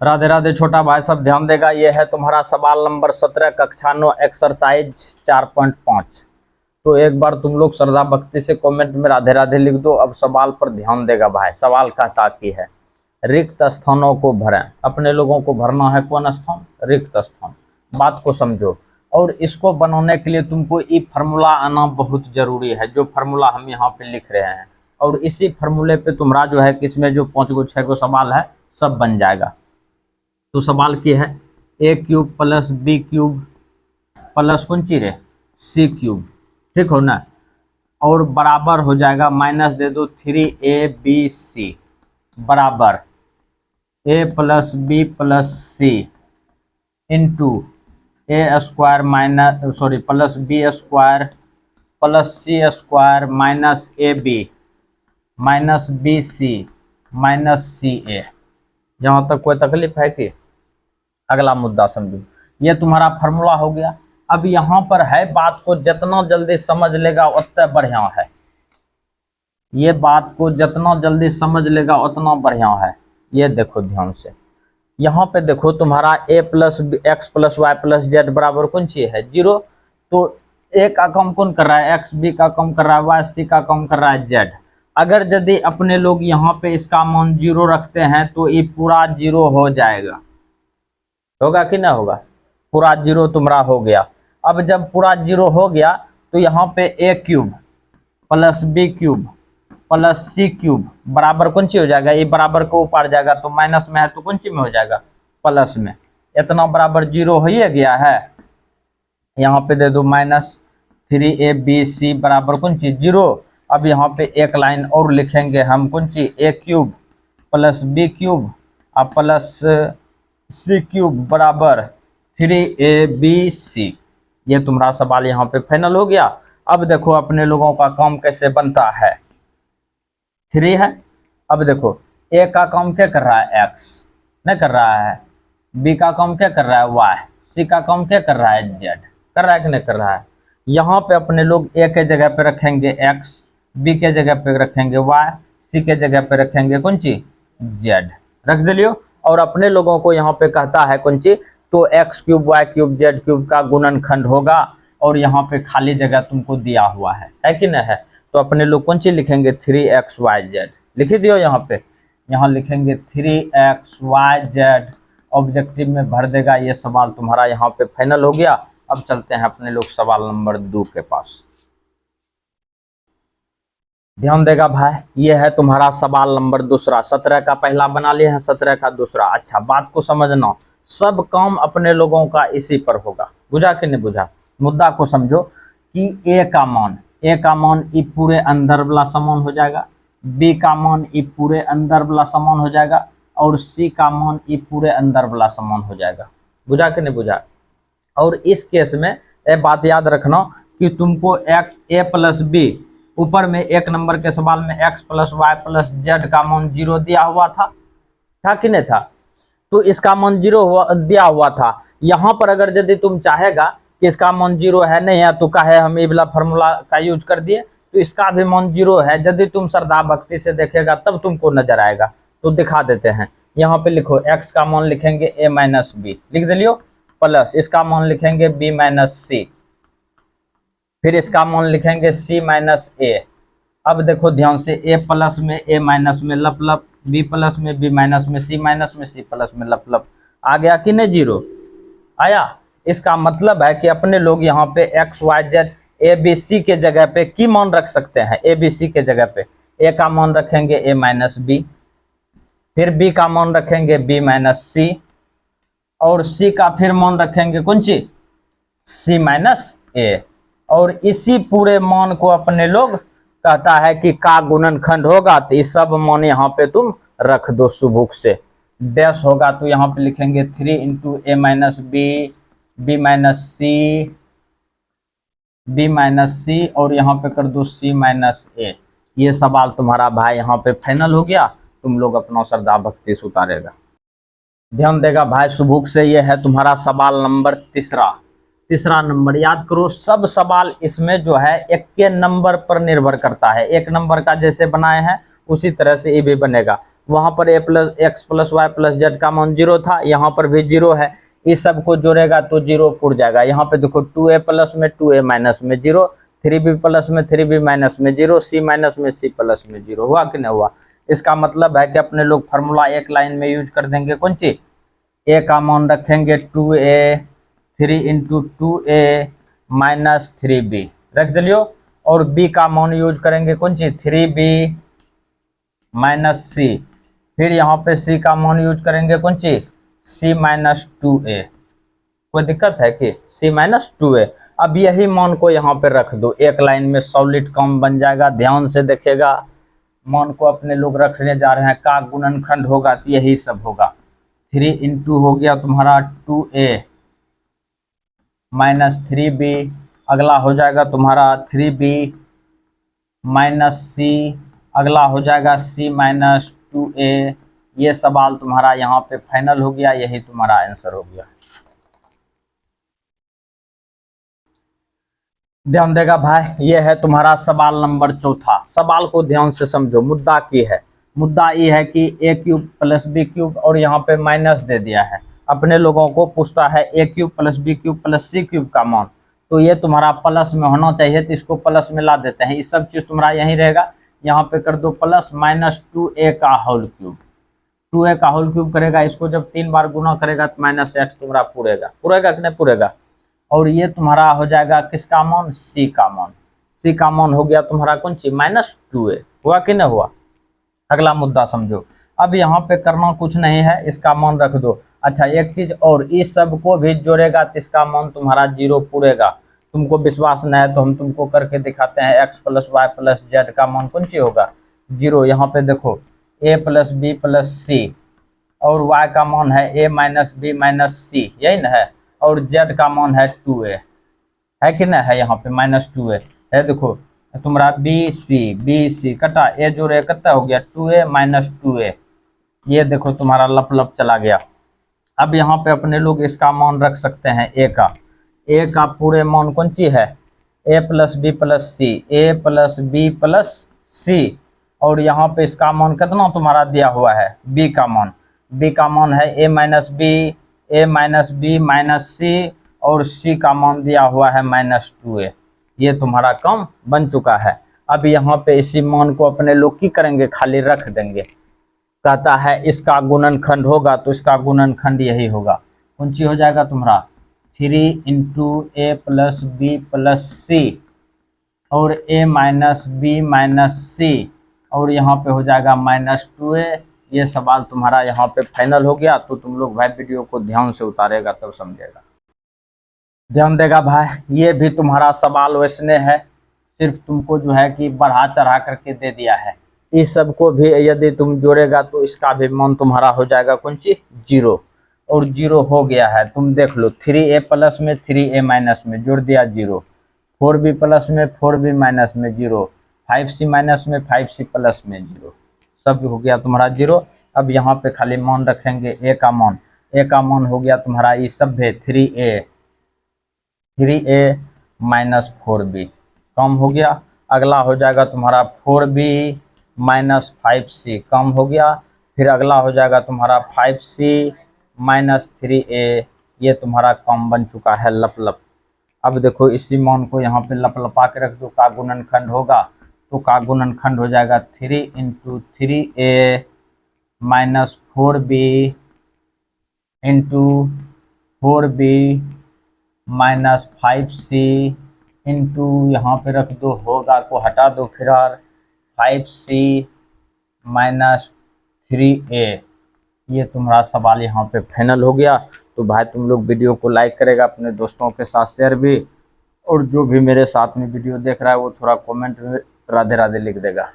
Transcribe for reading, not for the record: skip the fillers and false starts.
राधे राधे छोटा भाई, सब ध्यान देगा। ये है तुम्हारा सवाल नंबर 17 कक्षा 9 एक्सरसाइज 4.5। तो एक बार तुम लोग श्रद्धा भक्ति से कमेंट में राधे राधे लिख दो। अब सवाल पर ध्यान देगा भाई। सवाल कहता की है रिक्त स्थानों को भरें। अपने लोगों को भरना है कौन स्थान? रिक्त स्थान। बात को समझो। और इसको बनाने के लिए तुमको ये फार्मूला आना बहुत जरूरी है, जो फार्मूला हम यहाँ पे लिख रहे हैं। और इसी फार्मूले पे तुम्हारा जो है किसमें जो 5 गो 6 गो सवाल है सब बन जाएगा। तो सवाल क्या है? A cube plus b cube plus कौन चीज रे सी क्यूब, ठीक हो ना? और बराबर हो जाएगा माइनस दे दो 3ab बराबर a plus b plus c into a square minus sorry plus b square plus c square minus a b minus b c minus c a. यहाँ तक कोई तकलीफ है कि? अगला मुद्दा समझो। ये तुम्हारा फार्मूला हो गया। अब यहाँ पर है बात को जितना जल्दी समझ लेगा उतना बढ़िया है। ये बात को जितना जल्दी समझ लेगा उतना बढ़िया है। ये देखो ध्यान से, यहाँ पे देखो तुम्हारा a plus x plus y plus z बराबर कौन चीज है? 0। तो a का कम कौन कर रहा है? x, b का कम कर रहा है y, c का कम कर रहा है z। अगर यदि अपने लोग यहाँ पे इसका मान 0 रखते हैं तो ये पूरा 0 हो जाएगा। होगा कि ना होगा? पूरा 0 तुम्हारा हो गया। अब जब पूरा 0 हो गया तो यहाँ पे a cube plus b cube plus c cube बराबर कौन सी हो जाएगा? ये बराबर को ऊपर जाएगा तो माइनस में है तो कौन सी में हो जाएगा? प्लस में। इतना बराबर 0 हो ही गया है। यहाँ पे दे दो माइनस 3ab बराबर कौन सी? 0। अब यहाँ पे एक लाइन और लिखेंगे हम कौन सी? a cube plus b cube और प्लस सी क्यूब बराबर 3abc। ये तुम्हारा सवाल यहाँ पे फाइनल हो गया। अब देखो अपने लोगों का काम कैसे बनता है। 3 है। अब देखो a का काम क्या कर रहा है? x नहीं कर रहा है। b का काम क्या कर रहा है? y। c का काम क्या कर रहा है? z। कर रहा है कि नहीं कर रहा है? यहाँ पे अपने लोग a के जगह पे रखेंगे x, b के जगह पे रखेंगे y, c के जगह पे रखेंगे कौन सी? z। रख दिलियो। और अपने लोगों को यहाँ पे कहता है कौन सी? तो x cube y cube z cube का गुणनखंड होगा। और यहाँ पे खाली जगह तुमको दिया हुआ है कि नहीं है? तो अपने लोग कौन सी लिखेंगे? 3xyz लिख दियो। यहाँ पे यहाँ लिखेंगे 3xyz। ऑब्जेक्टिव में भर देगा। ये सवाल तुम्हारा यहाँ पे फाइनल हो गया। अब चलते हैं अपने लोग सवाल नंबर 2 के पास। ध्यान देगा भाई। ये है तुम्हारा सवाल नंबर 2। 17 का पहला बना लिए हैं, 17 का दूसरा। अच्छा बात को समझना, सब काम अपने लोगों का इसी पर होगा। बुझा कि नहीं बुझा? मुद्दा को समझो कि a का मान ई पूरे अंदर वाला समान हो जाएगा, b का मान ई पूरे अंदर वाला समान हो जाएगा और c का मान ई पूरे अंदर वाला समान हो जाएगा। बुझा कि नहीं बुझा? और इस केस में ये बात याद रखना कि तुमको a प्लस बी ऊपर में 1 नंबर के सवाल में x plus y plus z का मान 0 दिया हुआ था कि नहीं था? तो इसका मान 0 दिया हुआ था। यहाँ पर अगर यदि तुम चाहेगा कि इसका मान 0 है नहीं है तो कहे हम ये वाला फार्मूला का यूज कर दिए, तो इसका भी मान 0 है। यदि तुम श्रद्धा भक्ति से देखेगा तब तुमको नजर आएगा। तो दिखा देते हैं। यहाँ पे लिखो x का मान लिखेंगे a माइनस बी, लिख दिलियो, प्लस इसका मान लिखेंगे b माइनस सी, फिर इसका मान लिखेंगे c माइनस a। अब देखो ध्यान से, a प्लस में a माइनस में लप लप, b प्लस में b माइनस में c माइनस में c प्लस में लप लप। आ गया कि नहीं? 0 आया। इसका मतलब है कि अपने लोग यहाँ पे x y z a b c के जगह पे की मान रख सकते हैं। ए बी सी के जगह पे ए का मान रखेंगे ए माइनस बी, फिर बी का मान रखेंगे बी माइनस सी और सी का फिर मान रखेंगे कौन सी? सी माइनस ए। और इसी पूरे मान को अपने लोग कहता है कि का गुणनखंड होगा। तो इस सब मान यहाँ पे तुम रख दो सुबुक से। डैश होगा तो यहाँ पे लिखेंगे 3 इंटू ए माइनस बी, बी माइनस सी और यहाँ पे कर दो सी माइनस ए। ये सवाल तुम्हारा भाई यहाँ पे फाइनल हो गया। तुम लोग अपना श्रद्धा भक्ति से उतारेगा। ध्यान देगा भाई सुबुक से। ये है तुम्हारा सवाल नंबर 3 नंबर। याद करो सब सवाल इसमें जो है एक के नंबर पर निर्भर करता है। 1 नंबर का जैसे बनाए हैं उसी तरह से ये भी बनेगा। वहां पर x plus y plus z का मान 0 था, यहाँ पर भी 0 है। इस सब को जोड़ेगा तो 0 उड़ जाएगा। यहाँ पे देखो 2a प्लस में 2a माइनस में 0, 3b प्लस में 3b माइनस में 0, c माइनस में c प्लस में 0। हुआ कि नहीं हुआ? इसका मतलब है कि अपने लोग फार्मूला एक लाइन में यूज कर देंगे। कौन सी? a का मान रखेंगे 2a, 3 into 2a minus 3b रख दिलियो, और b का मान यूज करेंगे कौन सी? 3b minus c। फिर यहाँ पे c का मान यूज करेंगे कौन सी? c minus 2a। कोई दिक्कत है कि c माइनस 2a। अब यही मान को यहाँ पे रख दो, एक लाइन में सॉलिड कम बन जाएगा। ध्यान से देखिएगा, मान को अपने लोग रखने जा रहे हैं, का गुणनखंड होगा तो यही सब होगा। 3 इंटू हो गया तुम्हारा 2a माइनस 3b, अगला हो जाएगा तुम्हारा 3b माइनस c, अगला हो जाएगा c माइनस 2a। ये सवाल तुम्हारा यहाँ पे फाइनल हो गया, यही तुम्हारा आंसर हो गया। ध्यान देगा भाई, ये है तुम्हारा सवाल नंबर 4। सवाल को ध्यान से समझो। मुद्दा की है, मुद्दा ये है कि a cube plus b cube और यहाँ पे माइनस दे दिया है। अपने लोगों को पूछता है a cube plus b cube plus c cube का मान, तो ये तुम्हारा प्लस में होना चाहिए, तो इसको प्लस में ला देते हैं। ये सब चीज तुम्हारा यहीं रहेगा, यहाँ पे कर दो प्लस माइनस 2a का होल क्यूब। 2a का होल क्यूब करेगा, इसको जब 3 बार गुना करेगा तो माइनस एक्स तुम्हारा पूरेगा। पूरेगा कि नहीं पूरेगा? और ये तुम्हारा हो जाएगा किसका मान? c का मान। c का मान हो गया तुम्हारा कौन सी? Minus 2a। हुआ कि नहीं हुआ? अगला मुद्दा समझो। अब यहाँ पे करना कुछ नहीं है, इसका मान रख दो। अच्छा एक चीज और, इस सब को भी जोड़ेगा तो इसका मान तुम्हारा 0 पूरेगा। तुमको विश्वास नहीं है तो हम तुमको करके दिखाते हैं। x plus y plus z का मान कौन सी होगा? 0। यहाँ पे देखो a plus b plus c, और y का मान है a माइनस बी माइनस सी, यही ना है। और z का मान है 2a, है कि नहीं है? यहाँ पे माइनस 2a है। देखो तुम्हारा बी सी कटा, ए जोड़े कितना हो गया? 2a minus 2a। ये देखो तुम्हारा लप लप चला गया। अब यहाँ पे अपने लोग इसका मान रख सकते हैं ए का पूरे मान कौन सी है? a plus b plus c, a plus b plus c. और यहाँ पे इसका मान कितना तुम्हारा दिया हुआ है? b का मान है a माइनस बी माइनस सी, और c का मान दिया हुआ है माइनस 2a। ये तुम्हारा कम बन चुका है। अब यहाँ पे इसी मान को अपने लोग की करेंगे? खाली रख देंगे। कहता है इसका गुणनखंड होगा, तो इसका गुणनखंड यही होगा। कौन सी हो जाएगा तुम्हारा? 3 इंटू ए प्लस बी प्लस सी, और a माइनस बी माइनस सी, और यहाँ पे हो जाएगा माइनस 2a। ये सवाल तुम्हारा यहाँ पे फाइनल हो गया। तो तुम लोग भाई वीडियो को ध्यान से उतारेगा तब समझेगा। ध्यान देगा भाई, ये भी तुम्हारा सवाल वैसने है, सिर्फ तुमको जो है कि बढ़ा चढ़ा करके दे दिया है। इस सब को भी यदि तुम जोड़ेगा तो इसका भी मान तुम्हारा हो जाएगा कौन सी? 0। और 0 हो गया है, तुम देख लो। 3a प्लस में 3a माइनस में जोड़ दिया 0, 4b प्लस में 4b माइनस में 0, 5c माइनस में 5c प्लस में 0, सब हो गया तुम्हारा 0। अब यहाँ पे खाली मान रखेंगे a का मान हो गया तुम्हारा ये सब है 3a माइनस 4b कम हो गया। अगला हो जाएगा तुम्हारा 4b माइनस 5c कम हो गया। फिर अगला हो जाएगा तुम्हारा 5c माइनस 3a। ये तुम्हारा कम बन चुका है लप लप। अब देखो इसी मान को यहाँ पे लप लपा के रख दो, का गुणनखंड होगा तो का गुणनखंड हो जाएगा 3 into 3a minus 4b into 4b minus 5c into यहाँ पे रख दो, होगा को हटा दो फिर 5c माइनस 3a। ये तुम्हारा सवाल यहाँ पे फाइनल हो गया। तो भाई तुम लोग वीडियो को लाइक करेगा, अपने दोस्तों के साथ शेयर भी, और जो भी मेरे साथ में वीडियो देख रहा है वो थोड़ा कमेंट में राधे राधे लिख देगा।